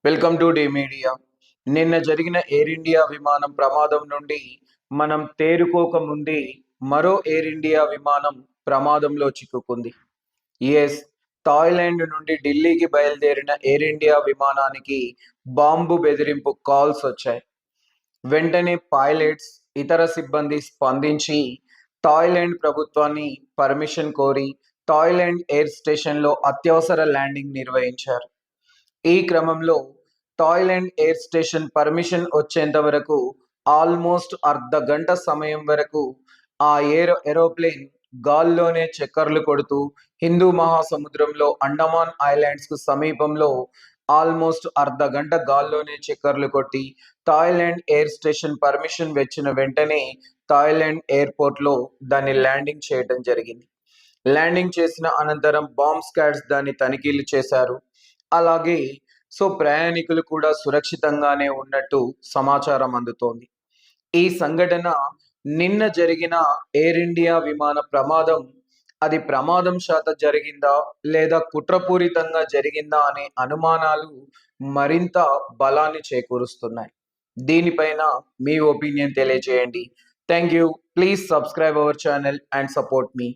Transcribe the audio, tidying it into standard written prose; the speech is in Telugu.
Welcome to D media. నిన్న జరిగిన ఎయిర్ ఇండియా విమానం ప్రమాదం నుండి మనం తేరుకోక ముందే మరో ఎయిర్ ఇండియా విమానం ప్రమాదంలో చిక్కుకుంది. ఎస్, థాయిలాండ్ నుండి ఢిల్లీకి బయలుదేరిన ఎయిర్ ఇండియా విమానానికి బాంబు బెదిరింపు కాల్స్ వచ్చాయి. వెంటనే పైలట్స్, ఇతర సిబ్బంది స్పందించి థాయిలాండ్ ప్రభుత్వాన్ని పర్మిషన్ కోరి థాయిలాండ్ ఎయిర్ స్టేషన్లో అత్యవసర ల్యాండింగ్ నిర్వహించారు. ఈ క్రమంలో థాయిలాండ్ ఎయిర్ స్టేషన్ పర్మిషన్ వచ్చేంత వరకు ఆల్మోస్ట్ అర్ధ గంట సమయం వరకు ఆ ఏరోప్లేన్ గాల్లోనే చక్కర్లు కొడుతూ హిందూ మహాసముద్రంలో అండమాన్ ఐలాండ్స్ కు సమీపంలో ఆల్మోస్ట్ అర్ధ గంట గాల్లోనే చక్కర్లు కొట్టి థాయిలాండ్ ఎయిర్ స్టేషన్ పర్మిషన్ వచ్చిన వెంటనే థాయిలాండ్ ఎయిర్పోర్ట్ లో దాన్ని ల్యాండింగ్ చేయడం జరిగింది. ల్యాండింగ్ చేసిన అనంతరం బాంబ్ స్క్వాడ్స్ దాన్ని తనిఖీలు చేశారు. అలాగే ప్రయాణికులు కూడా సురక్షితంగానే ఉన్నట్టు సమాచారం అందుతోంది. ఈ సంఘటన నిన్న జరిగిన ఎయిర్ ఇండియా విమాన ప్రమాదం అది ప్రమాదం శాత జరిగిందా లేదా కుట్రపూరితంగా జరిగిందా అనే అనుమానాలు మరింత బలాన్ని చేకూరుస్తున్నాయి. దీనిపైన మీ ఒపీనియన్ తెలియజేయండి. Thank you. Please subscribe our channel and support me.